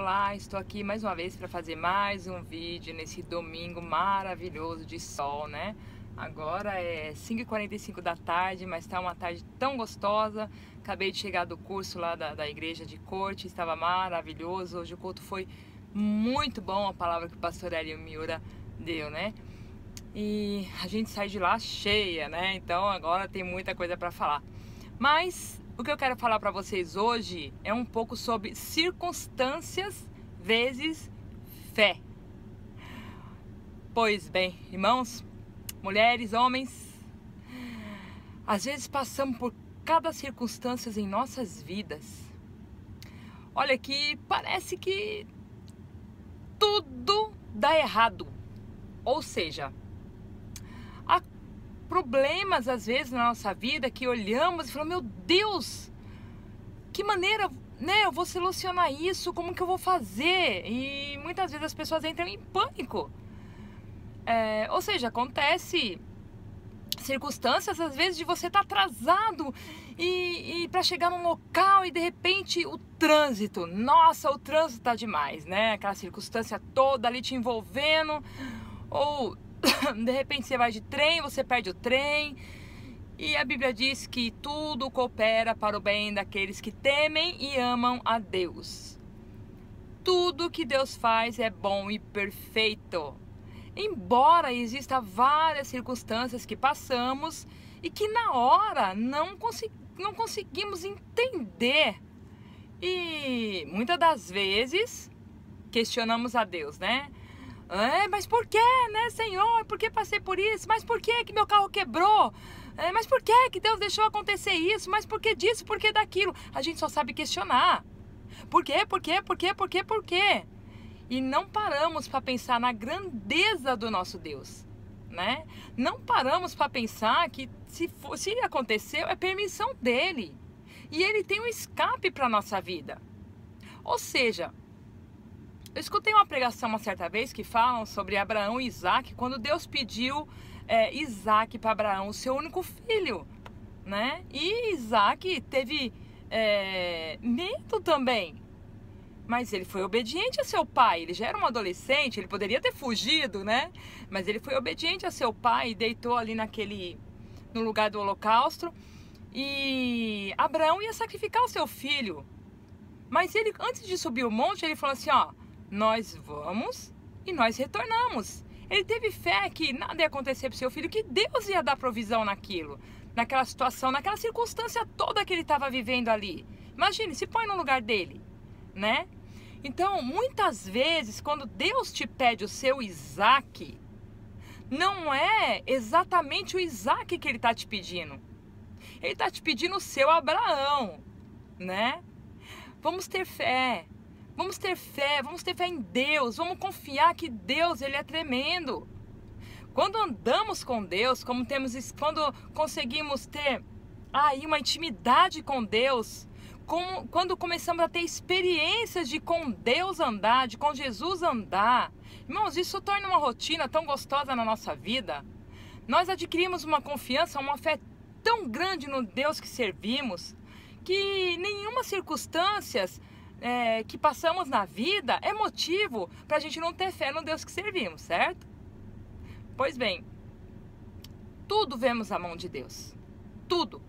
Olá, estou aqui mais uma vez para fazer mais um vídeo nesse domingo maravilhoso de sol, né? Agora é 5h45 da tarde, mas está uma tarde tão gostosa. Acabei de chegar do curso lá da igreja de corte, estava maravilhoso. Hoje o culto foi muito bom, a palavra que o pastor Hélio Miura deu, né? E a gente sai de lá cheia, né? Então agora tem muita coisa para falar. Mas o que eu quero falar para vocês hoje é um pouco sobre circunstâncias vezes fé. Pois bem, irmãos, mulheres, homens, às vezes passamos por cada circunstância em nossas vidas. Olha que parece que tudo dá errado. Ou seja, há problemas às vezes na nossa vida que olhamos e falamos, meu Deus, que maneira, né, eu vou solucionar isso, como que eu vou fazer? E muitas vezes as pessoas entram em pânico. Ou seja, acontece circunstâncias às vezes de você estar atrasado e para chegar num local e de repente o trânsito, nossa, o trânsito tá demais, né? Aquela circunstância toda ali te envolvendo, ou de repente você vai de trem, você perde o trem. E a Bíblia diz que tudo coopera para o bem daqueles que temem e amam a Deus. Tudo que Deus faz é bom e perfeito. Embora exista várias circunstâncias que passamos e que na hora não conseguimos entender. E muitas das vezes questionamos a Deus, né? Mas por que, né, Senhor? Por que passei por isso? Mas por que meu carro quebrou? Mas por que Deus deixou acontecer isso? Mas por que disso? Por que daquilo? A gente só sabe questionar. Por quê? Por quê? Por quê? Por quê? Por quê? E não paramos para pensar na grandeza do nosso Deus, né? Não paramos para pensar que se aconteceu é permissão dele. E ele tem um escape para a nossa vida. Ou seja, eu escutei uma pregação uma certa vez que falam sobre Abraão e Isaac, quando Deus pediu Isaac para Abraão, o seu único filho, né? E Isaac teve medo também, mas ele foi obediente a seu pai. Ele já era um adolescente, ele poderia ter fugido, né? Mas ele foi obediente a seu pai e deitou ali no lugar do holocausto. E Abraão ia sacrificar o seu filho, mas ele, antes de subir o monte, ele falou assim, ó, nós vamos e nós retornamos. Ele teve fé que nada ia acontecer para o seu filho, que Deus ia dar provisão naquela situação, naquela circunstância toda que ele estava vivendo ali. Imagine, se põe no lugar dele, né? Então, muitas vezes, quando Deus te pede o seu Isaac, não é exatamente o Isaac que ele está te pedindo. Ele está te pedindo o seu Abraão, né? Vamos ter fé. Vamos ter fé em Deus, vamos confiar que Deus, ele é tremendo. Quando andamos com Deus, quando conseguimos ter aí uma intimidade com Deus, quando começamos a ter experiências de com Deus andar, de com Jesus andar, irmãos, isso torna uma rotina tão gostosa na nossa vida. Nós adquirimos uma confiança, uma fé tão grande no Deus que servimos, que nenhuma circunstância que passamos na vida é motivo para a gente não ter fé no Deus que servimos, certo? Pois bem, tudo vemos a mão de Deus, tudo.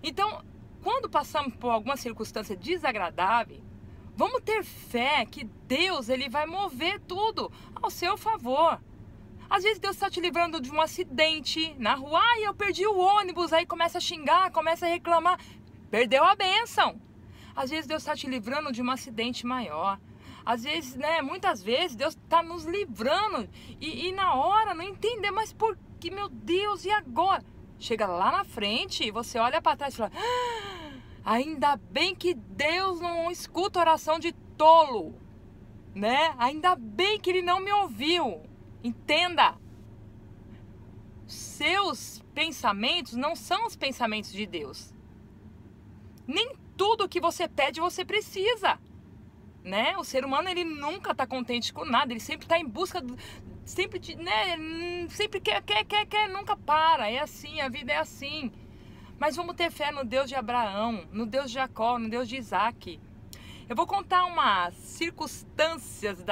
Então, quando passamos por alguma circunstância desagradável, vamos ter fé que Deus, ele vai mover tudo ao seu favor. Às vezes Deus está te livrando de um acidente na rua, eu perdi o ônibus, aí começa a xingar, começa a reclamar, perdeu a bênção. Às vezes Deus está te livrando de um acidente maior. Às vezes, né, muitas vezes Deus está nos livrando e na hora não entender, mas por que, meu Deus, e agora? Chega lá na frente e você olha para trás e fala, ainda bem que Deus não escuta oração de tolo, né? Ainda bem que ele não me ouviu. Entenda, seus pensamentos não são os pensamentos de Deus. Nem tudo que você pede você precisa, né? O ser humano, ele nunca está contente com nada, ele sempre está em busca, sempre quer, nunca para. É assim, a vida é assim. Mas vamos ter fé no Deus de Abraão, no Deus de Jacó, no Deus de Isaac. Eu vou contar umas circunstâncias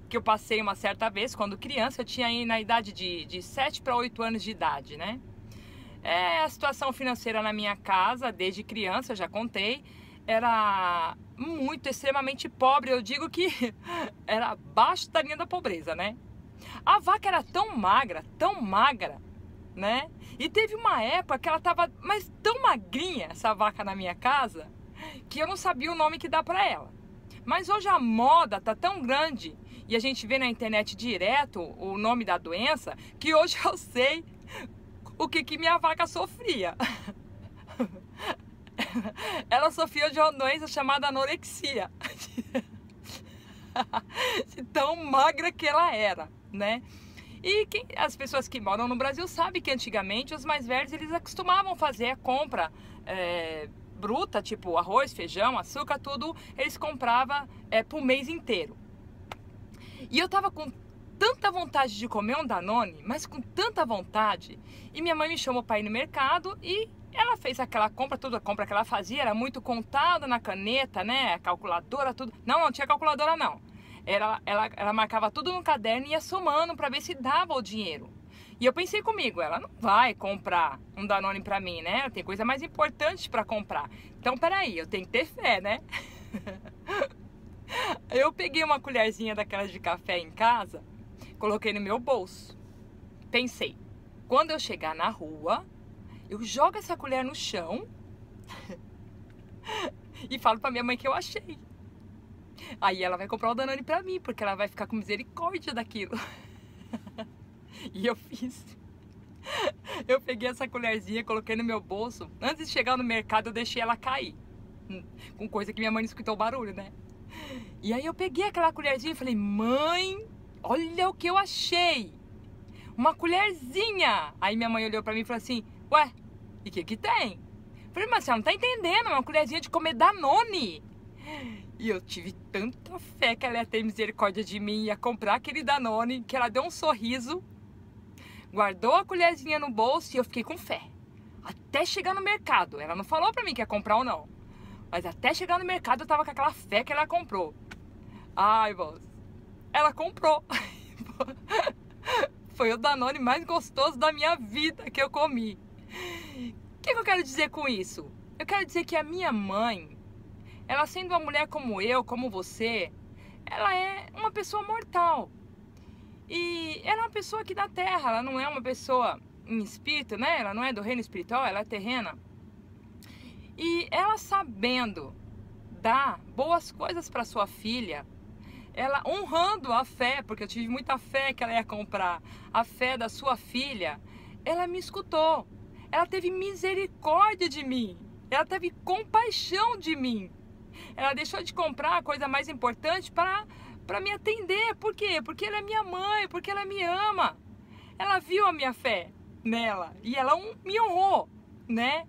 que eu passei uma certa vez, quando criança. Eu tinha aí na idade de 7 para 8 anos de idade, né? A situação financeira na minha casa, desde criança, eu já contei, era muito, extremamente pobre. Eu digo que era abaixo da linha da pobreza, né? A vaca era tão magra, né? E teve uma época que ela tava, mas tão magrinha, essa vaca na minha casa, que eu não sabia o nome que dá pra ela. Mas hoje a moda tá tão grande e a gente vê na internet direto o nome da doença, que hoje eu sei o que minha vaca sofria. Ela sofria de uma doença chamada anorexia. De tão magra que ela era, né? E as pessoas que moram no Brasil sabem que antigamente os mais velhos, eles acostumavam fazer a compra bruta, tipo arroz, feijão, açúcar, tudo, eles compravam pro mês inteiro. E eu tava com tanta vontade de comer um Danone, mas com tanta vontade, e minha mãe me chamou para ir no mercado e ela fez aquela compra, toda a compra que ela fazia era muito contada na caneta, né, calculadora, tudo. Não tinha calculadora não. Ela marcava tudo no caderno e ia somando para ver se dava o dinheiro. E eu pensei comigo, ela não vai comprar um Danone para mim, né? Tem coisa mais importante para comprar. Então, peraí, eu tenho que ter fé, né? Eu peguei uma colherzinha daquelas de café em casa, coloquei no meu bolso. Pensei, quando eu chegar na rua, eu jogo essa colher no chão e falo pra minha mãe que eu achei. Aí ela vai comprar o Danone pra mim, porque ela vai ficar com misericórdia daquilo. E eu fiz. Eu peguei essa colherzinha, coloquei no meu bolso. Antes de chegar no mercado, eu deixei ela cair. Com coisa que minha mãe não escutou o barulho, né? E aí eu peguei aquela colherzinha e falei, mãe, olha o que eu achei. Uma colherzinha. Aí minha mãe olhou pra mim e falou assim, ué, e o que tem? Eu falei, mas você não tá entendendo, é uma colherzinha de comer Danone. E eu tive tanta fé que ela ia ter misericórdia de mim, ia comprar aquele Danone, que ela deu um sorriso, guardou a colherzinha no bolso e eu fiquei com fé. Até chegar no mercado. Ela não falou pra mim que ia comprar ou não. Mas até chegar no mercado eu tava com aquela fé que ela comprou. Ai, irmãos, ela comprou. Foi o Danone mais gostoso da minha vida que eu comi. O que eu quero dizer com isso? Eu quero dizer que a minha mãe, ela sendo uma mulher como eu, como você, ela é uma pessoa mortal. E ela é uma pessoa aqui da terra, ela não é uma pessoa em espírito, né? Ela não é do reino espiritual, ela é terrena. E ela sabendo dar boas coisas para sua filha, ela honrando a fé, porque eu tive muita fé que ela ia comprar, a fé da sua filha, ela me escutou. Ela teve misericórdia de mim. Ela teve compaixão de mim. Ela deixou de comprar a coisa mais importante para me atender. Por quê? Porque ela é minha mãe, porque ela me ama. Ela viu a minha fé nela e ela me honrou, né?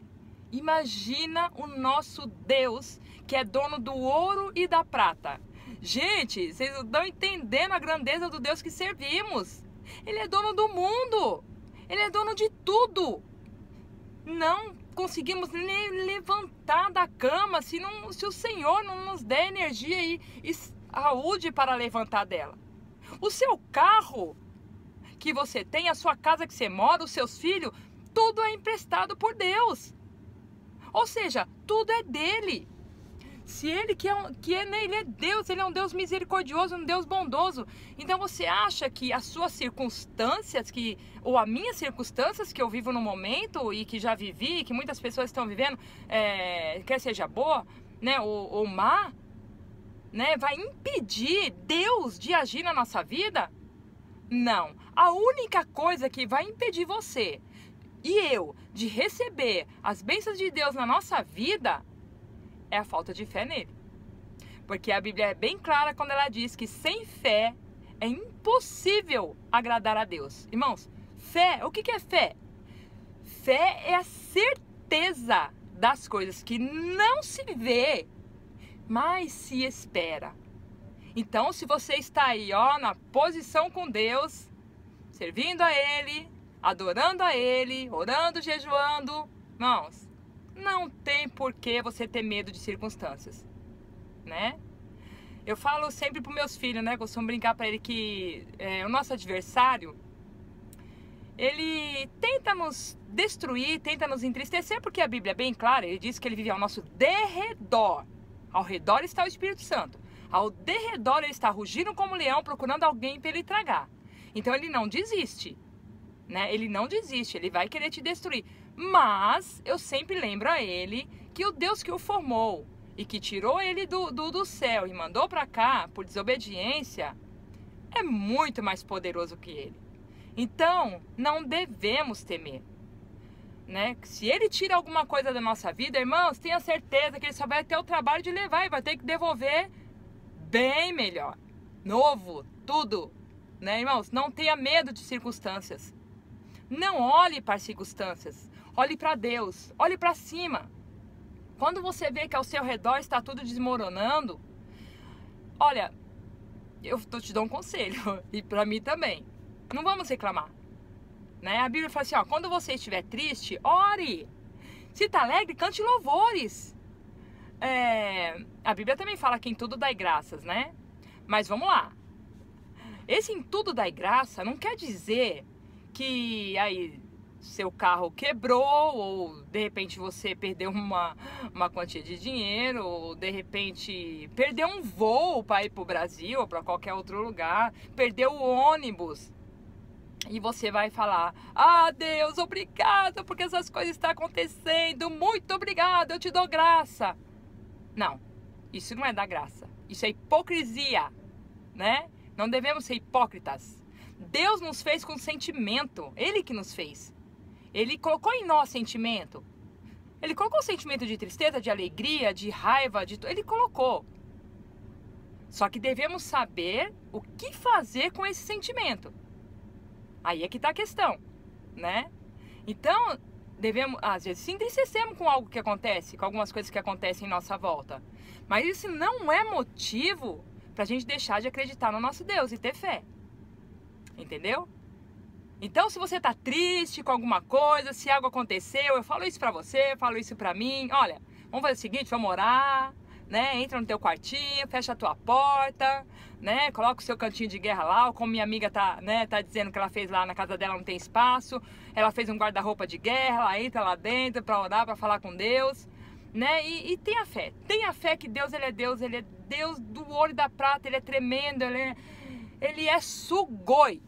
Imagina o nosso Deus, que é dono do ouro e da prata. Gente, vocês não estão entendendo a grandeza do Deus que servimos. Ele é dono do mundo. Ele é dono de tudo. Não conseguimos nem levantar da cama se o Senhor não nos der energia e saúde para levantar dela. O seu carro que você tem, a sua casa que você mora, os seus filhos, tudo é emprestado por Deus. Ou seja, tudo é dele. Se ele ele é Deus, ele é um Deus misericordioso, um Deus bondoso. Então você acha que as suas circunstâncias, ou as minhas circunstâncias que eu vivo no momento e que já vivi, que muitas pessoas estão vivendo, quer seja boa, né, ou má, né, vai impedir Deus de agir na nossa vida? Não. A única coisa que vai impedir você e eu de receber as bênçãos de Deus na nossa vida é a falta de fé nele. Porque a Bíblia é bem clara quando ela diz que sem fé é impossível agradar a Deus. Irmãos, fé, o que é fé? Fé é a certeza das coisas que não se vê, mas se espera. Então, se você está aí, na posição com Deus, servindo a Ele, adorando a Ele, orando, jejuando, irmãos, não tem por que você ter medo de circunstâncias, né? Eu falo sempre para os meus filhos, né? Costumo brincar para ele que o nosso adversário, ele tenta nos destruir, tenta nos entristecer, porque a Bíblia é bem clara, ele diz que ele vive ao nosso derredor. Ao redor está o Espírito Santo. Ao derredor ele está rugindo como leão, procurando alguém para ele tragar. Então ele não desiste, né? Ele não desiste, ele vai querer te destruir. Mas eu sempre lembro a ele que o Deus que o formou e que tirou ele do céu e mandou para cá por desobediência é muito mais poderoso que ele. Então, não devemos temer, né? Se ele tira alguma coisa da nossa vida, irmãos, tenha certeza que ele só vai ter o trabalho de levar e vai ter que devolver bem melhor, novo, tudo, né, irmãos? Não tenha medo de circunstâncias. Não olhe para as circunstâncias, olhe para Deus, olhe para cima. Quando você vê que ao seu redor está tudo desmoronando, olha, eu te dou um conselho, e para mim também. Não vamos reclamar, né? A Bíblia fala assim, ó, quando você estiver triste, ore. Se está alegre, cante louvores. A Bíblia também fala que em tudo dai graças, né? Mas vamos lá. Esse em tudo dai graça não quer dizer que aí seu carro quebrou, ou de repente você perdeu uma quantia de dinheiro, ou de repente perdeu um voo para ir para o Brasil ou para qualquer outro lugar, perdeu o ônibus. E você vai falar, ah, Deus, obrigado, porque essas coisas estão acontecendo, muito obrigado, eu te dou graça. Não, isso não é dar graça, isso é hipocrisia, né? Não devemos ser hipócritas. Deus nos fez com sentimento, Ele que nos fez. Ele colocou em nós sentimento. Ele colocou sentimento de tristeza, de alegria, de raiva, Ele colocou. Só que devemos saber o que fazer com esse sentimento. Aí é que está a questão, né? Então, devemos, às vezes, se entristecemos com algo que acontece, com algumas coisas que acontecem em nossa volta. Mas isso não é motivo para a gente deixar de acreditar no nosso Deus e ter fé. Entendeu? Então, se você está triste com alguma coisa, se algo aconteceu, eu falo isso para você, eu falo isso para mim. Olha, vamos fazer o seguinte, vamos orar, né? Entra no teu quartinho, fecha a tua porta, né? Coloca o seu cantinho de guerra lá, ou como minha amiga tá dizendo que ela fez lá na casa dela, não tem espaço. Ela fez um guarda-roupa de guerra, ela entra lá dentro para orar, para falar com Deus, né? E tenha fé. Tenha fé que Deus, Ele é Deus do ouro e da prata, Ele é tremendo, Ele é sugoi,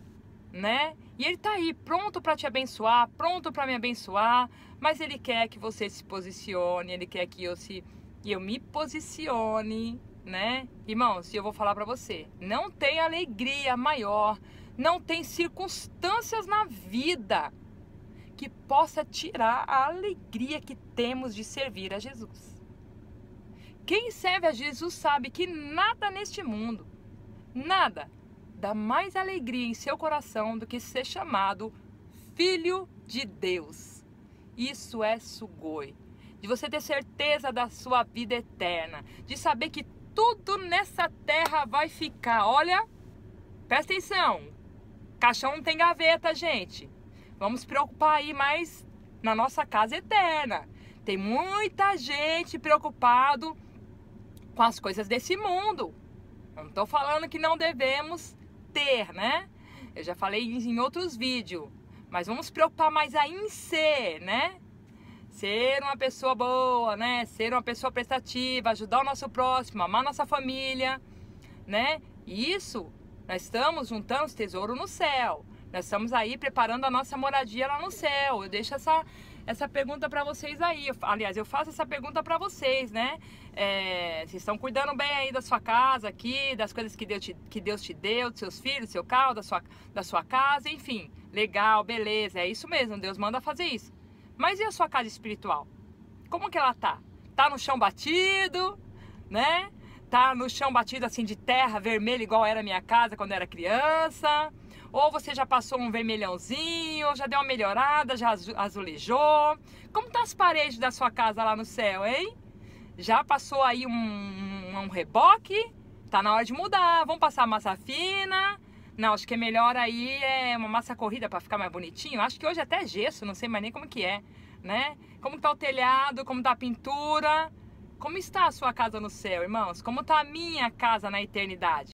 né? E Ele tá aí, pronto para te abençoar, pronto para me abençoar, mas Ele quer que você se posicione, Ele quer que eu me posicione, né? Irmãos, eu vou falar para você, não tem alegria maior, não tem circunstâncias na vida que possa tirar a alegria que temos de servir a Jesus. Quem serve a Jesus sabe que nada neste mundo, nada, dá mais alegria em seu coração do que ser chamado Filho de Deus. Isso é sugoi. De você ter certeza da sua vida eterna, de saber que tudo nessa terra vai ficar. Olha, presta atenção, caixão não tem gaveta, gente. Vamos se preocupar aí mais na nossa casa eterna. Tem muita gente preocupado com as coisas desse mundo. Não estou falando que não devemos ter, né? Eu já falei em outros vídeos, mas vamos se preocupar mais aí em ser, né? Ser uma pessoa boa, né? Ser uma pessoa prestativa, ajudar o nosso próximo, amar nossa família, né? E isso, nós estamos juntando tesouro no céu. Nós estamos aí preparando a nossa moradia lá no céu. Eu deixo essa pergunta para vocês aí. Aliás, eu faço essa pergunta para vocês, né? Vocês estão cuidando bem aí da sua casa aqui, das coisas que Deus te deu, dos seus filhos, do seu carro, da sua casa, enfim. Legal, beleza, é isso mesmo, Deus manda fazer isso. Mas e a sua casa espiritual? Como que ela tá? Tá no chão batido, né? Tá no chão batido assim de terra vermelha, igual era a minha casa quando eu era criança? Ou você já passou um vermelhãozinho, já deu uma melhorada, já azulejou? Como tá as paredes da sua casa lá no céu, hein? Já passou aí um reboque? Tá na hora de mudar. Vamos passar massa fina? Não, acho que é melhor aí uma massa corrida para ficar mais bonitinho. Acho que hoje até é gesso, não sei mais nem como que é, né? Como tá o telhado, como tá a pintura. Como está a sua casa no céu, irmãos? Como está a minha casa na eternidade?